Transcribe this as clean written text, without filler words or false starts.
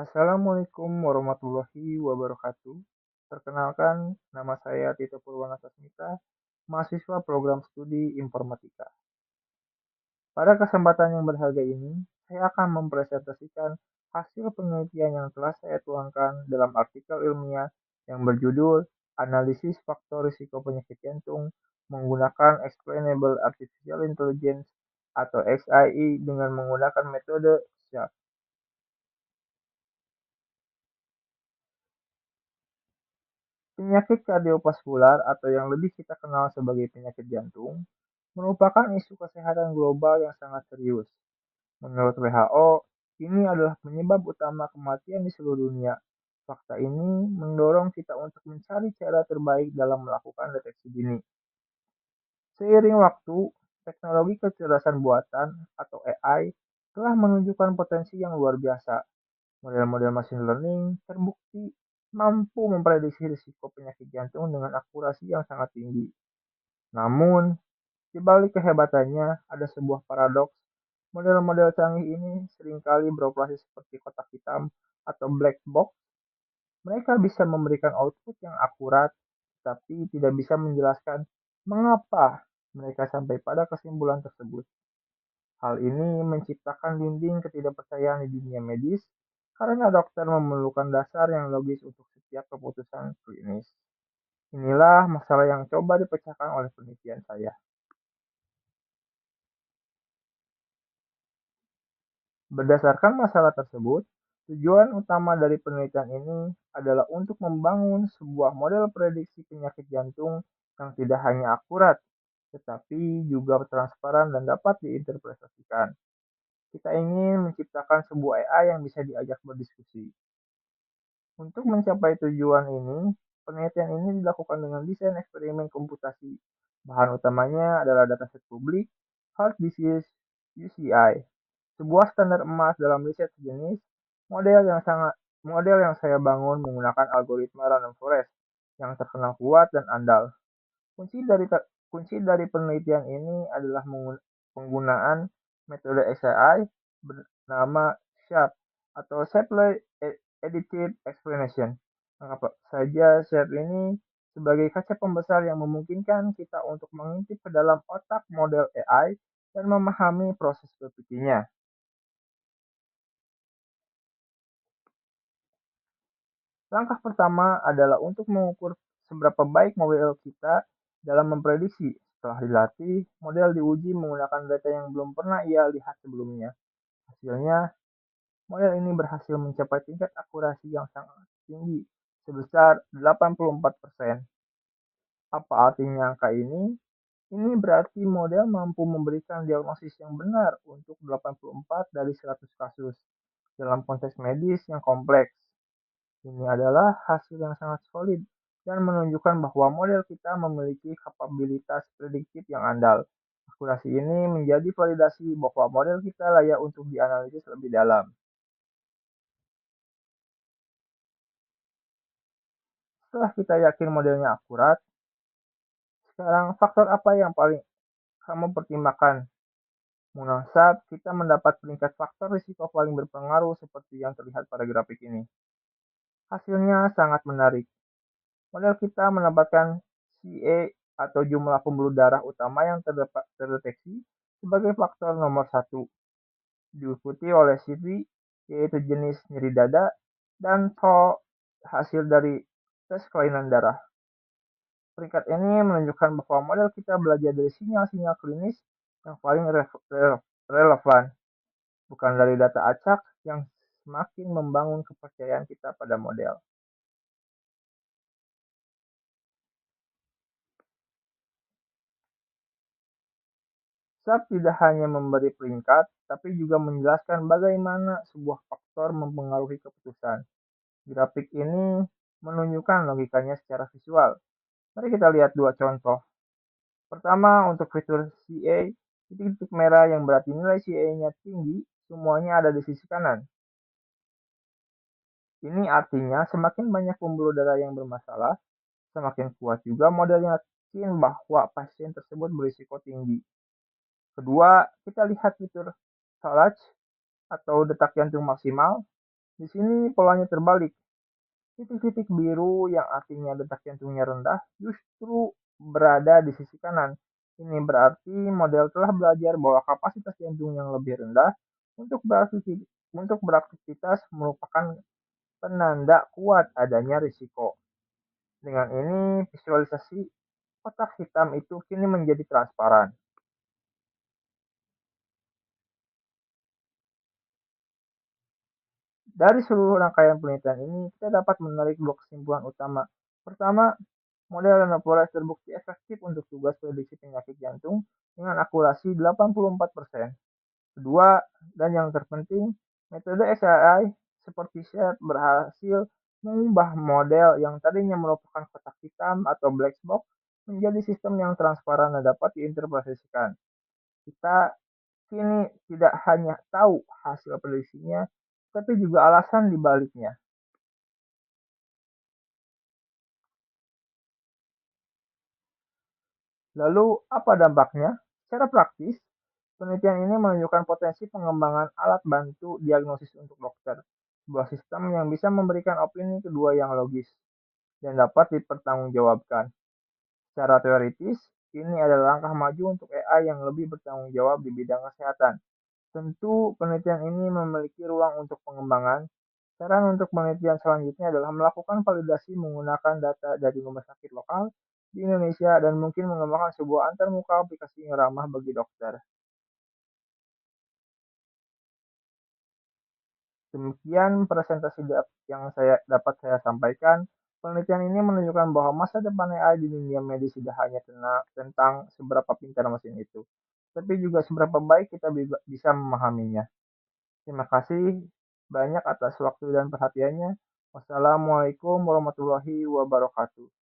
Assalamualaikum warahmatullahi wabarakatuh. Perkenalkan, nama saya Tito Purwanasasmita, mahasiswa program studi Informatika. Pada kesempatan yang berharga ini, saya akan mempresentasikan hasil penelitian yang telah saya tuangkan dalam artikel ilmiah yang berjudul Analisis Faktor Risiko Penyakit Jantung menggunakan Explainable Artificial Intelligence atau XAI dengan menggunakan metode SHARP. Penyakit kardiovaskular atau yang lebih kita kenal sebagai penyakit jantung merupakan isu kesehatan global yang sangat serius. Menurut WHO, ini adalah penyebab utama kematian di seluruh dunia. Fakta ini mendorong kita untuk mencari cara terbaik dalam melakukan deteksi dini. Seiring waktu, teknologi kecerdasan buatan atau AI telah menunjukkan potensi yang luar biasa. Model-model machine learning terbukti mampu memprediksi risiko penyakit jantung dengan akurasi yang sangat tinggi. Namun, di balik kehebatannya, ada sebuah paradoks. Model-model canggih ini seringkali beroperasi seperti kotak hitam atau black box. Mereka bisa memberikan output yang akurat, tapi tidak bisa menjelaskan mengapa mereka sampai pada kesimpulan tersebut. Hal ini menciptakan dinding ketidakpercayaan di dunia medis karena dokter memerlukan dasar yang logis untuk setiap keputusan klinis. Inilah masalah yang coba dipecahkan oleh penelitian saya. Berdasarkan masalah tersebut, tujuan utama dari penelitian ini adalah untuk membangun sebuah model prediksi penyakit jantung yang tidak hanya akurat, tetapi juga transparan dan dapat diinterpretasikan. Kita ingin menciptakan sebuah AI yang bisa diajak berdiskusi. Untuk mencapai tujuan ini, penelitian ini dilakukan dengan desain eksperimen komputasi. Bahan utamanya adalah dataset publik, Heart Disease UCI, sebuah standar emas dalam riset sejenis. Model yang saya bangun menggunakan algoritma random forest yang terkenal kuat dan andal. Kunci dari penelitian ini adalah penggunaan metode XAI bernama SHARP atau Shapley Additive Explanation. Anggap saja SHARP ini sebagai kaca pembesar yang memungkinkan kita untuk mengintip ke dalam otak model AI dan memahami proses berpikirnya. Langkah pertama adalah untuk mengukur seberapa baik model kita dalam memprediksi. Setelah dilatih, model diuji menggunakan data yang belum pernah ia lihat sebelumnya. Hasilnya, model ini berhasil mencapai tingkat akurasi yang sangat tinggi, sebesar 84%. Apa artinya angka ini? Ini berarti model mampu memberikan diagnosis yang benar untuk 84 dari 100 kasus dalam konteks medis yang kompleks. Ini adalah hasil yang sangat solid dan menunjukkan bahwa model kita memiliki kapabilitas prediktif yang andal. Akurasi ini menjadi validasi bahwa model kita layak untuk dianalisis lebih dalam. Setelah kita yakin modelnya akurat, sekarang faktor apa yang paling kamu pertimbangkan? Saat kita mendapat peringkat faktor risiko paling berpengaruh seperti yang terlihat pada grafik ini. Hasilnya sangat menarik. Model kita mendapatkan CA atau jumlah pembuluh darah utama yang terdeteksi sebagai faktor nomor satu, diikuti oleh CV, yaitu jenis nyeri dada, dan TO, hasil dari tes kelainan darah. Peringkat ini menunjukkan bahwa model kita belajar dari sinyal-sinyal klinis yang paling relevan, bukan dari data acak yang semakin membangun kepercayaan kita pada model. SAP tidak hanya memberi peringkat, tapi juga menjelaskan bagaimana sebuah faktor mempengaruhi keputusan. Grafik ini menunjukkan logikanya secara visual. Mari kita lihat dua contoh. Pertama, untuk fitur CA, titik-titik merah yang berarti nilai CA-nya tinggi, semuanya ada di sisi kanan. Ini artinya semakin banyak pembuluh darah yang bermasalah, semakin kuat juga model yakin bahwa pasien tersebut berisiko tinggi. Kedua, kita lihat fitur Salage atau detak jantung maksimal. Di sini polanya terbalik. Titik-titik biru yang artinya detak jantungnya rendah justru berada di sisi kanan. Ini berarti model telah belajar bahwa kapasitas jantung yang lebih rendah untuk beraktivitas merupakan penanda kuat adanya risiko. Dengan ini, visualisasi kotak hitam itu kini menjadi transparan. Dari seluruh rangkaian penelitian ini, kita dapat menarik dua kesimpulan utama. Pertama, model Nanopores terbukti efektif untuk tugas prediksi penyakit jantung dengan akurasi 84%. Kedua, dan yang terpenting, metode SAI seperti SHARE berhasil mengubah model yang tadinya merupakan kotak hitam atau black box menjadi sistem yang transparan dan dapat diinterpretasikan. Kita kini tidak hanya tahu hasil prediksinya, tapi juga alasan di baliknya. Lalu, apa dampaknya? Secara praktis, penelitian ini menunjukkan potensi pengembangan alat bantu diagnosis untuk dokter, sebuah sistem yang bisa memberikan opini kedua yang logis dan dapat dipertanggungjawabkan. Secara teoritis, ini adalah langkah maju untuk AI yang lebih bertanggung jawab di bidang kesehatan. Tentu, penelitian ini memiliki ruang untuk pengembangan. Saran untuk penelitian selanjutnya adalah melakukan validasi menggunakan data dari rumah sakit lokal di Indonesia dan mungkin mengembangkan sebuah antarmuka aplikasi yang ramah bagi dokter. Demikian presentasi yang saya sampaikan. Penelitian ini menunjukkan bahwa masa depan AI di dunia medis tidak hanya tentang seberapa pintar mesin itu, tapi juga seberapa baik kita bisa memahaminya. Terima kasih banyak atas waktu dan perhatiannya. Wassalamualaikum warahmatullahi wabarakatuh.